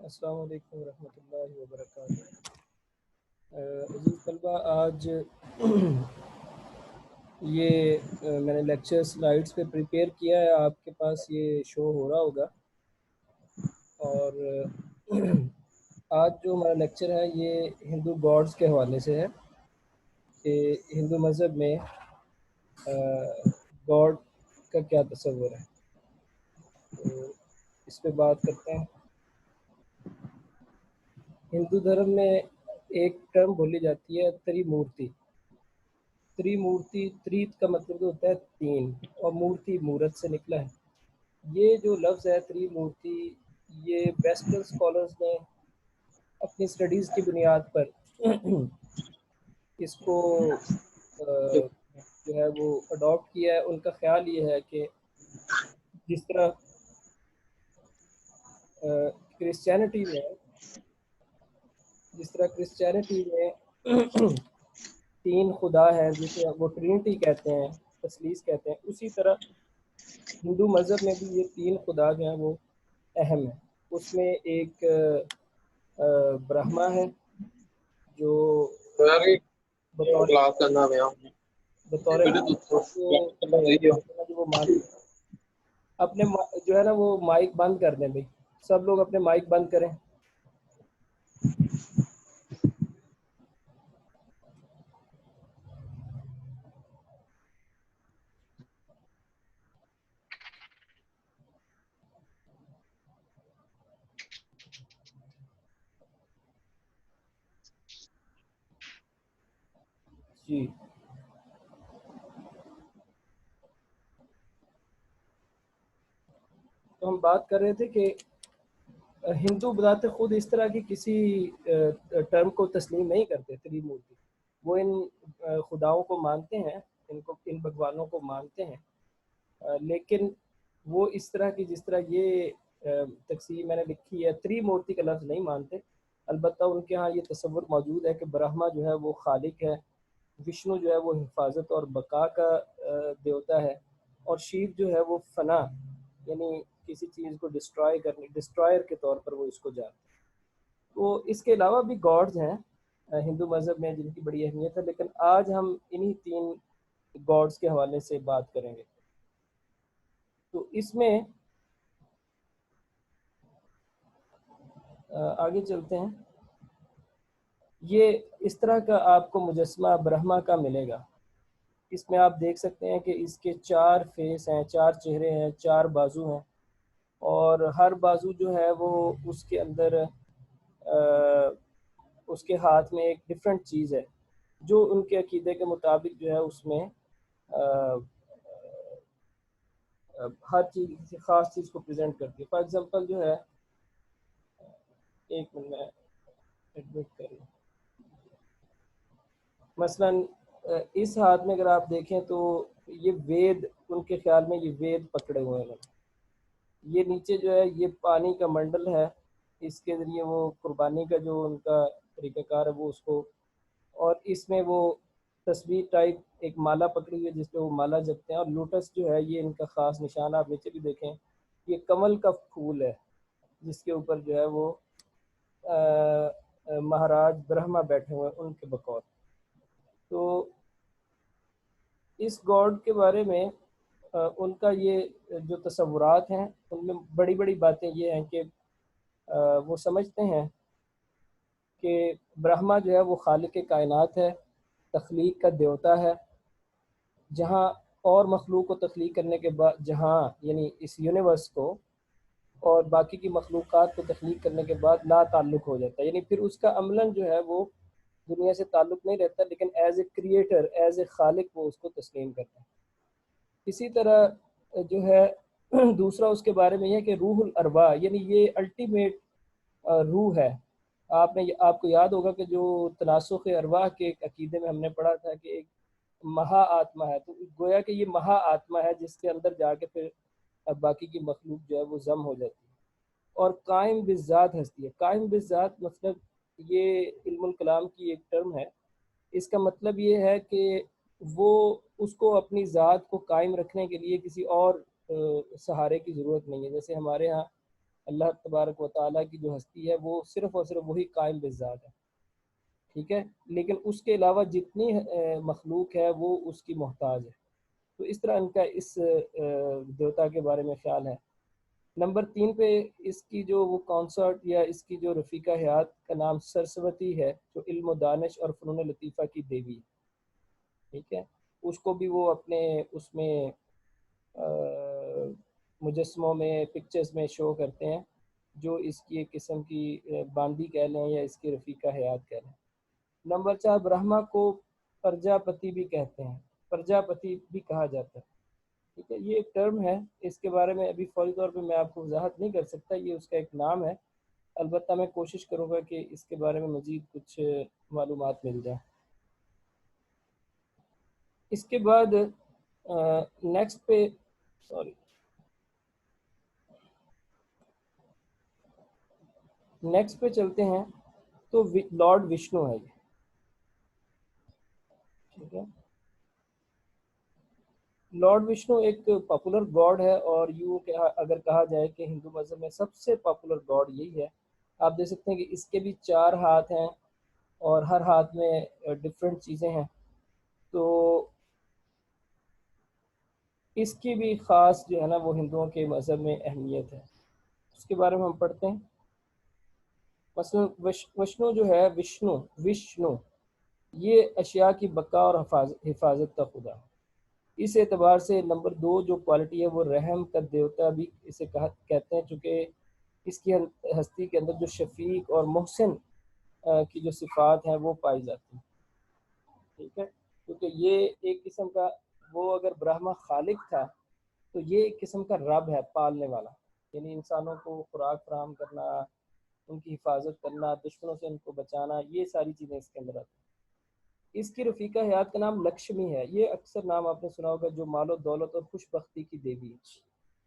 السلام علیکم ورحمۃ اللہ وبرکاتہ۔ عزیز طلبہ، آج یہ میں نے لیکچر سلائیڈس پہ پریپیئر کیا ہے، آپ کے پاس یہ شو ہو رہا ہوگا۔ اور آج جو ہمارا لیکچر ہے یہ ہندو گاڈز کے حوالے سے ہے کہ ہندو مذہب میں گاڈ کا کیا تصور ہے، تو اس پہ بات کرتے ہیں۔ ہندو دھرم میں ایک ٹرم بولی جاتی ہے تری مورتی۔ تری مورتی، تریت کا مطلب ہوتا ہے تین، اور مورتی مورت سے نکلا ہے۔ یہ جو لفظ ہے تری مورتی، یہ ویسٹرن اسکالرز نے اپنی اسٹڈیز کی بنیاد پر اس کو جو ہے وہ اڈاپٹ کیا ہے۔ ان کا خیال یہ ہے کہ جس طرح کرسچینٹی میں تین خدا ہیں جسے وہ ٹرینٹی کہتے ہیں، تثلیث کہتے ہیں، اسی طرح ہندو مذہب میں بھی یہ تین خدا جو ہیں وہ اہم ہیں۔ اس میں ایک برہما ہے جو بطور وہ مانتے ہیں اپنے جو ہے نا وہ مائک بند کر دیں بھائی، سب لوگ اپنے مائک بند کریں۔ جی، تو ہم بات کر رہے تھے کہ ہندو بذات خود اس طرح کی کسی ٹرم کو تسلیم نہیں کرتے تری مورتی۔ وہ ان خداؤں کو مانتے ہیں، ان بھگوانوں کو مانتے ہیں، لیکن وہ اس طرح کی جس طرح یہ تقسیم میں نے لکھی ہے تری مورتی کا لفظ نہیں مانتے۔ البتہ ان کے ہاں یہ تصور موجود ہے کہ برہما جو ہے وہ خالق ہے، وشنو جو ہے وہ حفاظت اور بقا کا دیوتا ہے، اور شیو جو ہے وہ فنا، یعنی کسی چیز کو ڈسٹرائر کے طور پر وہ اس کو جانتے ہیں۔ تو اس کے علاوہ بھی گاڈز ہیں ہندو مذہب میں جن کی بڑی اہمیت ہے، لیکن آج ہم انہی تین گاڈز کے حوالے سے بات کریں گے۔ تو اس میں آگے چلتے ہیں۔ یہ اس طرح کا آپ کو مجسمہ برہما کا ملے گا۔ اس میں آپ دیکھ سکتے ہیں کہ اس کے 4 فیس ہیں، 4 چہرے ہیں، 4 بازو ہیں، اور ہر بازو جو ہے وہ اس کے اندر اس کے ہاتھ میں ایک ڈیفرنٹ چیز ہے۔ جو ان کے عقیدے کے مطابق جو ہے اس میں ہر چیز کسی خاص چیز کو پریزنٹ کرتی ہے. فار ایگزامپل جو ہے، ایک منٹ میں ایڈمٹ کر لوں، مثلاً اس ہاتھ میں اگر آپ دیکھیں تو یہ وید، ان کے خیال میں یہ وید پکڑے ہوئے ہیں. یہ نیچے جو ہے یہ پانی کا منڈل ہے، اس کے ذریعے وہ قربانی کا جو ان کا طریقہ کار ہے وہ اس کو، اور اس میں وہ تصویر ٹائپ ایک مالا پکڑی ہوئی ہے جس پہ وہ مالا جپتے ہیں، اور لوٹس جو ہے یہ ان کا خاص نشان. آپ نیچے بھی دیکھیں یہ کمل کا پھول ہے جس کے اوپر جو ہے وہ مہاراج برہما بیٹھے ہوئے ہیں ان کے بقول. تو اس گاڈ کے بارے میں ان کا یہ جو تصورات ہیں ان میں بڑی بڑی باتیں یہ ہیں کہ وہ سمجھتے ہیں کہ برہما جو ہے وہ خالق کائنات ہے، تخلیق کا دیوتا ہے. جہاں اور مخلوق کو تخلیق کرنے کے بعد، جہاں یعنی اس یونیورس کو اور باقی کی مخلوقات کو تخلیق کرنے کے بعد لا تعلق ہو جاتا ہے، یعنی پھر اس کا عملاً جو ہے وہ دنیا سے تعلق نہیں رہتا، لیکن as a creator, as a خالق وہ اس کو تسلیم کرتا ہے. اسی طرح جو ہے دوسرا اس کے بارے میں یہ ہے کہ روح الارواح، یعنی یہ الٹیمیٹ روح ہے. آپ کو یاد ہوگا کہ جو تناسخ ارواح کے عقیدے میں ہم نے پڑھا تھا کہ ایک مہا آتما ہے، تو گویا کہ یہ مہا آتما ہے جس کے اندر جا کے پھر باقی کی مخلوق جو ہے وہ ضم ہو جاتی ہے. اور قائم بالذات ہستی ہے. قائم بالذات مطلب یہ علم الکلام کی ایک ٹرم ہے. اس کا مطلب یہ ہے کہ وہ اس کو اپنی ذات کو قائم رکھنے کے لیے کسی اور سہارے کی ضرورت نہیں ہے. جیسے ہمارے ہاں اللہ تبارک و تعالیٰ کی جو ہستی ہے وہ صرف اور صرف وہی قائم بالذات ہے، ٹھیک ہے، لیکن اس کے علاوہ جتنی مخلوق ہے وہ اس کی محتاج ہے. تو اس طرح ان کا اس دیوتا کے بارے میں خیال ہے. نمبر 3 پہ اس کی جو وہ کانسرٹ یا اس کی جو رفیقہ حیات کا نام سرسوتی ہے، جو علم و دانش اور فنون لطیفہ کی دیوی، ٹھیک ہے. اس کو بھی وہ اپنے اس میں مجسموں میں، پکچرز میں شو کرتے ہیں، جو اس کی ایک قسم کی باندی کہہ لیں یا اس کی رفیقہ حیات کہہ لیں. نمبر 4 برہما کو پرجاپتی بھی کہتے ہیں، پرجاپتی بھی کہا جاتا ہے، ٹھیک ہے. یہ ایک ٹرم ہے، اس کے بارے میں ابھی فوری طور پہ میں آپ کو وضاحت نہیں کر سکتا، یہ اس کا ایک نام ہے. البتہ میں کوشش کروں گا کہ اس کے بارے میں مزید کچھ معلومات مل جائیں. اس کے بعد نیکسٹ پہ نیکسٹ پہ چلتے ہیں. تو لارڈ وشنو ہے یہ، ٹھیک ہے. لارڈ وشنو ایک پاپولر گاڈ ہے، اور یوں کہ اگر کہا جائے کہ ہندو مذہب میں سب سے پاپولر گاڈ یہی ہے. آپ دیکھ سکتے ہیں کہ اس کے بھی 4 ہاتھ ہیں اور ہر ہاتھ میں ڈفرینٹ چیزیں ہیں. تو اس کی بھی خاص جو ہے نا وہ ہندوؤں کے مذہب میں اہمیت ہے. اس کے بارے میں ہم پڑھتے ہیں. مثلا وشنو جو ہے، وشنو یہ اشیاء کی بقا اور حفاظت کا خدا. اس اعتبار سے نمبر 2 جو کوالٹی ہے وہ رحم کا دیوتا بھی اسے کہتے ہیں، چونکہ اس کی ہستی کے اندر جو شفیق اور محسن کی جو صفات ہیں وہ پائی جاتی ہیں، ٹھیک ہے. کیونکہ یہ ایک قسم کا، وہ اگر برہما خالق تھا تو یہ ایک قسم کا رب ہے، پالنے والا، یعنی انسانوں کو خوراک فراہم کرنا، ان کی حفاظت کرنا، دشمنوں سے ان کو بچانا، یہ ساری چیزیں اس کے اندر آتی ہیں. اس کی رفیقہ حیات کا نام لکشمی ہے. یہ اکثر نام آپ نے سنا ہوگا، جو مال و دولت اور خوش بختی کی دیوی ہے.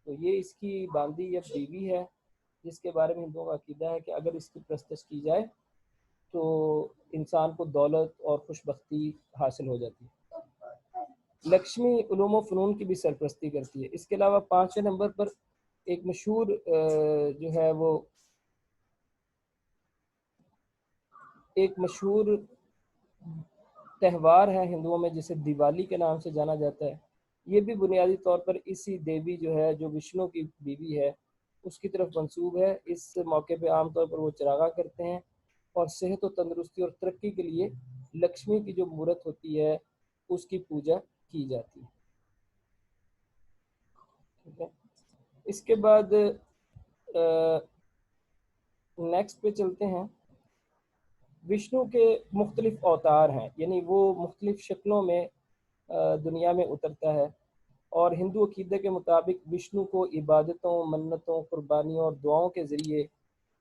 تو یہ اس کی باندی یا بیوی ہے، جس کے بارے میں ہندوؤں کا عقیدہ ہے کہ اگر اس کی پرستش کی جائے تو انسان کو دولت اور خوش بختی حاصل ہو جاتی ہے. لکشمی علوم و فنون کی بھی سرپرستی کرتی ہے. اس کے علاوہ 5ویں نمبر پر ایک مشہور جو ہے وہ ایک مشہور تہوار ہے ہندوؤں میں جسے دیوالی کے نام سے جانا جاتا ہے. یہ بھی بنیادی طور پر اسی دیوی جو ہے، جو وشنو کی بیوی ہے، اس کی طرف منسوب ہے. اس موقع پہ عام طور پر وہ چراغاں کرتے ہیں، اور صحت و تندرستی اور ترقی کے لیے لکشمی کی جو مورت ہوتی ہے اس کی پوجا کی جاتی ہے، ٹھیک ہے. اس کے بعد نیکسٹ پہ چلتے ہیں. وشنو کے مختلف اوتار ہیں، یعنی وہ مختلف شکلوں میں دنیا میں اترتا ہے، اور ہندو عقیدے کے مطابق وشنو کو عبادتوں، منتوں، قربانیوں اور دعاؤں کے ذریعے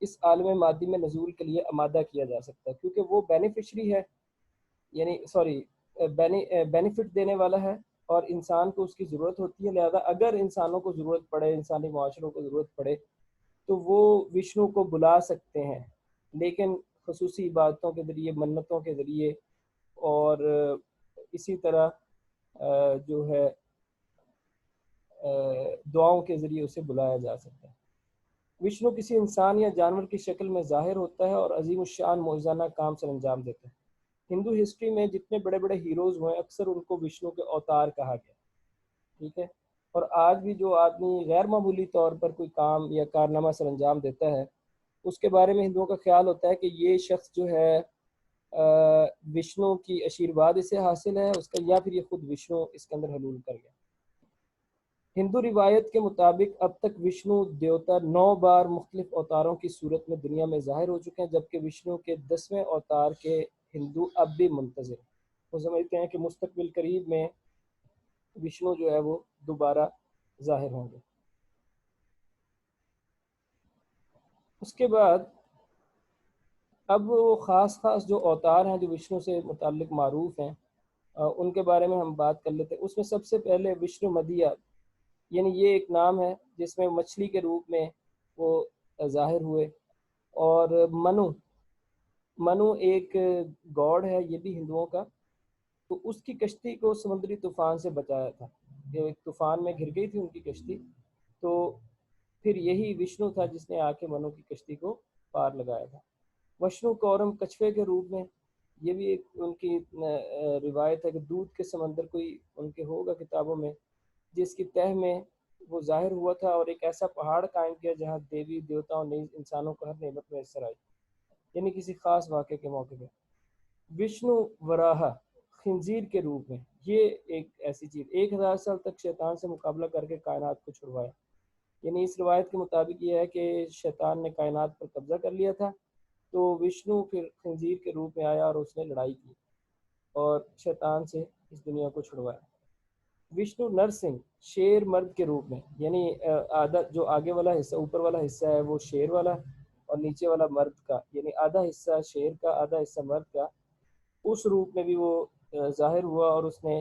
اس عالم مادی میں نزول کے لیے آمادہ کیا جا سکتا ہے، کیونکہ وہ بینیفیشری ہے، یعنی سوری بینیفٹ دینے والا ہے، اور انسان کو اس کی ضرورت ہوتی ہے، لہذا اگر انسانوں کو ضرورت پڑے، انسانی معاشروں کو ضرورت پڑے، تو وہ وشنو کو بلا سکتے ہیں، لیکن خصوصی عبادتوں کے ذریعے، منتوں کے ذریعے، اور اسی طرح جو ہے دعاؤں کے ذریعے اسے بلایا جا سکتا ہے۔ وشنو کسی انسان یا جانور کی شکل میں ظاہر ہوتا ہے اور عظیم الشان معجزانہ کام سر انجام دیتا ہے۔ ہندو ہسٹری میں جتنے بڑے بڑے ہیروز ہوئے اکثر ان کو وشنو کے اوتار کہا گیا، ٹھیک ہے، اور آج بھی جو آدمی غیر معمولی طور پر کوئی کام یا کارنامہ سر انجام دیتا ہے، اس کے بارے میں ہندوؤں کا خیال ہوتا ہے کہ یہ شخص جو ہے وشنو کی آشیرواد اسے حاصل ہے اس کا، یا پھر یہ خود وشنو اس کے اندر حلول کر گیا۔ ہندو روایت کے مطابق اب تک وشنو دیوتا 9 بار مختلف اوتاروں کی صورت میں دنیا میں ظاہر ہو چکے ہیں، جبکہ وشنو کے 10ویں اوتار کے ہندو اب بھی منتظر ہیں۔ وہ سمجھتے ہیں کہ مستقبل قریب میں وشنو جو ہے وہ دوبارہ ظاہر ہوں گے۔ اس کے بعد اب وہ خاص جو اوتار ہیں جو وشنو سے متعلق معروف ہیں، ان کے بارے میں ہم بات کر لیتے ہیں۔ اس میں سب سے پہلے وشنو مدھیہ، یعنی یہ ایک نام ہے جس میں مچھلی کے روپ میں وہ ظاہر ہوئے، اور منو ایک گاڈ ہے، یہ بھی ہندوؤں کا، تو اس کی کشتی کو سمندری طوفان سے بچایا تھا، ایک طوفان میں گر گئی تھی ان کی کشتی، تو پھر یہی وشنو تھا جس نے آ کے منو کی کشتی کو پار لگایا تھا۔ وشنو کورم کچھوے کے روپ میں، یہ بھی ایک ان کی روایت ہے کہ دودھ کے سمندر کوئی ان کے ہوگا کتابوں میں، جس کی تہ میں وہ ظاہر ہوا تھا، اور ایک ایسا پہاڑ قائم کیا جہاں دیوی دیوتاؤں نے انسانوں کو ہر نعمت میں میسر آئی، یعنی کسی خاص واقعے کے موقع پہ۔ وشنو وراہا خنزیر کے روپ میں، یہ ایک ایسی چیز 1000 سال تک شیطان سے مقابلہ کر کے کائنات کو چھڑوایا، یعنی اس روایت کے مطابق یہ ہے کہ شیطان نے کائنات پر قبضہ کر لیا تھا، تو وشنو پھر خنزیر کے روپ میں آیا اور اس نے لڑائی کی اور شیطان سے اس دنیا کو چھڑوایا۔ وشنو نرسنگھ شیر مرد کے روپ میں، یعنی آدھا جو آگے والا حصہ، اوپر والا حصہ ہے وہ شیر والا، اور نیچے والا مرد کا، یعنی آدھا حصہ شیر کا آدھا حصہ مرد کا، اس روپ میں بھی وہ ظاہر ہوا، اور اس نے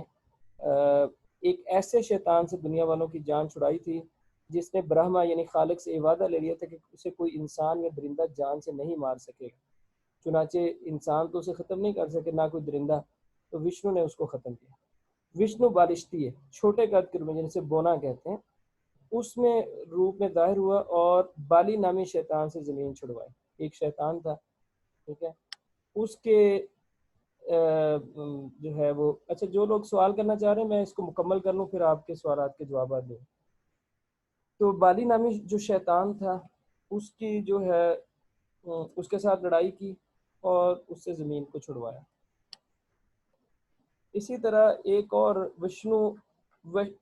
ایک ایسے شیطان سے دنیا والوں کی جان چھڑائی تھی جس نے برہما یعنی خالق سے وعدہ لے لیا تھا کہ اسے کوئی انسان یا درندہ جان سے نہیں مار سکے گا، چنانچہ انسان تو اسے ختم نہیں کر سکے، نہ کوئی درندہ، تو وشنو نے اس کو ختم کیا۔ وشنو بالشتی ہے، چھوٹے قد کے روپ میں، جنسے بونا کہتے ہیں، اس میں روپ میں ظاہر ہوا اور بالی نامی شیطان سے زمین چھڑوائی، ایک شیطان تھا، ٹھیک ہے، اس کے جو ہے وہ، اچھا جو لوگ سوال کرنا چاہ رہے ہیں میں اس کو مکمل کر لوں پھر آپ کے سوالات کے جوابات دوں۔ تو بالی نامی جو شیطان تھا اس کی جو ہے اس کے ساتھ لڑائی کی اور اس سے زمین کو چھڑوایا۔ اسی طرح ایک اور وشنو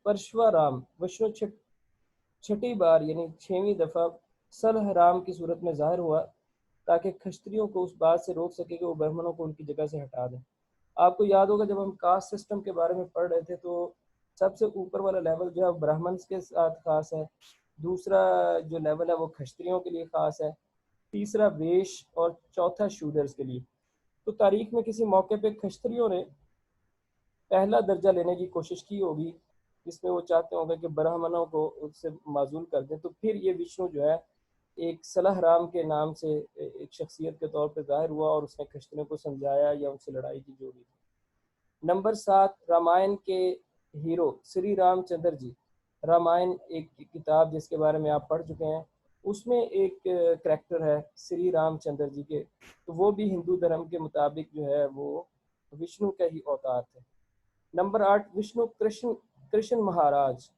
پرشورام، وشنو چھٹی بار یعنی 6ویں دفعہ سلح رام کی صورت میں ظاہر ہوا تاکہ کھشتریوں کو اس بات سے روک سکے کہ وہ برہمنوں کو ان کی جگہ سے ہٹا دیں۔ آپ کو یاد ہوگا جب ہم کاسٹ سسٹم کے بارے میں پڑھ رہے تھے تو سب سے اوپر والا لیول جو ہے برہمنس کے ساتھ خاص ہے، دوسرا جو لیول ہے وہ کھشتریوں کے لیے خاص ہے، تیسرا ویش، اور چوتھا شودرز کے لیے۔ تو تاریخ میں کسی موقع پہ کھشتریوں نے پہلا درجہ لینے کی کوشش کی ہوگی، جس میں وہ چاہتے ہوں گے کہ برہمنوں کو اس سے معزول کر دیں، تو پھر یہ وشنو جو ہے ایک صلح رام کے نام سے ایک شخصیت کے طور پہ ظاہر ہوا، اور اس نے کھشتریوں کو سمجھایا یا ان سے لڑائی کی جو بھی۔ نمبر 7، رامائن کے ہیرو سری رام چندر جی۔ رامائن ایک کتاب جس کے بارے میں آپ پڑھ چکے ہیں، اس میں ایک کریکٹر ہے سری رام چندر جی کے، تو وہ بھی ہندو دھرم کے مطابق جو ہے وہ وشنو کا ہی اوتار تھے۔ نمبر 8، وشنو کرشن مہاراج،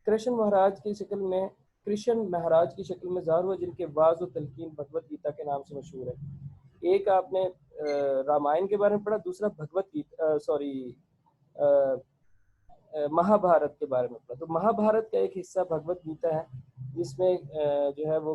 کرشن مہاراج کی شکل میں، کرشن مہاراج کی شکل میں ظاہر ہوا، جن کے واعظ و تلقین بھگوت گیتا کے نام سے مشہور ہے۔ ایک آپ نے رامائن کے بارے میں پڑھا، دوسرا بھگوت گیتا مہا بھارت کے بارے میں پڑھا۔ تو مہا بھارت کا ایک حصہ بھگوت گیتا ہے جس میں جو ہے وہ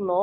9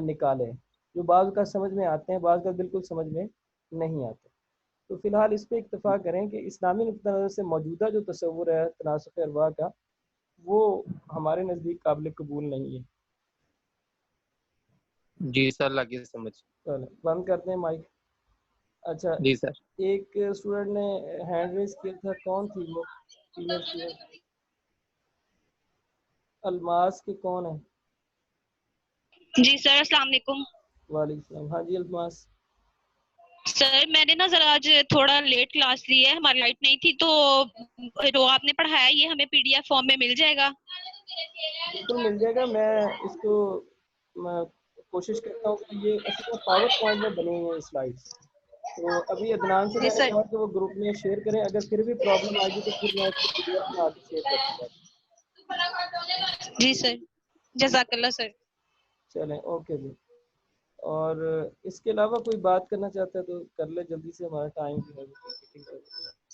نکالے جو بعض کا سمجھ میں آتے ہیں، بعض کا بالکل سمجھ میں نہیں آتے. تو فی الحال اس پہ اکتفا کریں کہ اسلامی نقطہ نظر سے موجودہ جو تصور ہے تناسخ ارواح کا وہ ہمارے نزدیک قابل قبول نہیں ہے. جی سر، لگی سمجھ. چلیں بند کرتے ہیں مائک. اچھا جی سر. ایک اسٹوڈنٹ نے ہینڈ ریز کیا تھا، کون تھی وہ فیمیل اسٹوڈنٹ؟ الماس کے کون ہے؟ جی سر السلام علیکم. وعلیکم السلام. ہاں جی الماس. سر میں نے نا ذرا آج تھوڑا لیٹ کلاس لی ہے، ہماری لائٹ نہیں تھی، تو جو آپ نے پڑھایا یہ ہمیں پی ڈی ایف فارم میں مل جائے گا؟ بالکل مل جائے گا. میں اس کو کوشش کرتا ہوں کہ یہ اصل میں پاور پوائنٹ میں بنی ہوئی ہیں سلائڈس. تو ابھی عدنان سے جی میں نے سر. کہا کہ وہ گروپ میں شیئر کریں، اگر پھر بھی پرابلم آئے گی تو پھر میں اس کو پی ڈی ایف بنا کے شیئر کر دوں گا. جی سر جزاک اللہ سر. چلیں اوکے جی. اور اس کے علاوہ کوئی بات کرنا چاہتا ہے تو کر لے جلدی سے، ہمارا ٹائم بھی ہے.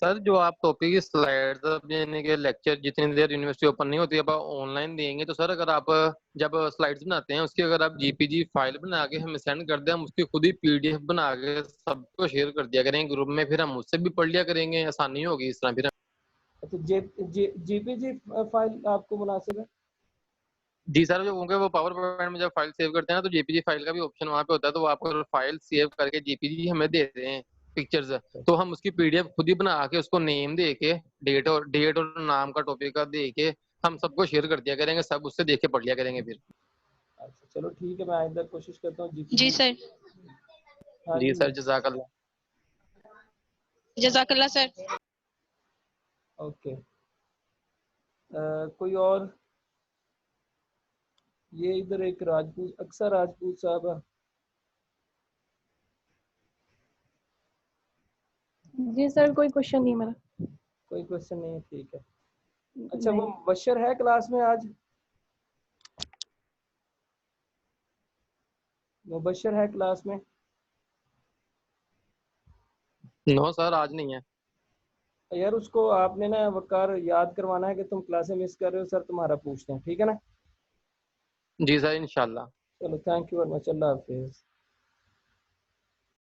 سر جو آپ ٹاپک کی سلائڈ یعنی کہ لیکچر جتنی دیر یونیورسٹی اوپن نہیں ہوتی اب آن لائن دیں گے، تو سر اگر آپ جب سلائڈس بناتے ہیں اس کی اگر آپ جی پی جی فائل بنا کے ہمیں سینڈ کر دیں، ہم اس کی خود ہی پی ڈی ایف بنا کے سب کو شیئر کر دیا کریں گروپ میں، پھر ہم اس سے بھی پڑھ لیا کریں گے، آسانی ہوگی اس طرح. پھر اچھا جی پی جی فائل آپ کو مناسب ہے؟ جی سر، جو کیونکہ وہ پاور پوائنٹ میں جب فائل سیو کرتے ہیں تو جی پی جی فائل کا بھی آپشن وہاں پہ ہوتا ہے، تو وہ آپ کو فائل سیو کر کے جی پی جی ہمیں دے دیں ہیں پکچرز، تو ہم اس کی پی ڈی ایف خود ہی بنا کے اس کو نیم دے کے ڈیٹ اور نام کا ٹاپک کا دے کے ہم سب کو شیئر کر دیا کریں گے، سب اس سے دیکھ کے پڑھ لیا کریں گے پھر. اچھا چلو ٹھیک ہے، میں آئندہ کوشش کرتا ہوں جی پی جی جی. سر. ہاں جی جی سر جزاک اللہ. جزاک اللہ سر. اوکے. کوئی اور؟ یہ ادھر ایک راجپوت اکثر راجپوت صاحب ہے. جی سر کوئی کوشچن نہیں میرا. کوئی کوشچن نہیں ہے، ٹھیک ہے. اچھا وہ مبشر ہے کلاس میں آج؟ مبشر ہے کلاس میں؟ نو سر آج نہیں ہے. یار اس کو آپ نے نا وقار یاد کروانا ہے کہ تم کلاسیں مس کر رہے ہو، سر تمہارا پوچھتے ہیں، ٹھیک ہے نا؟ جی سر انشاءاللہ. چلو تھینک یو ویری مچ. اللہ حافظ.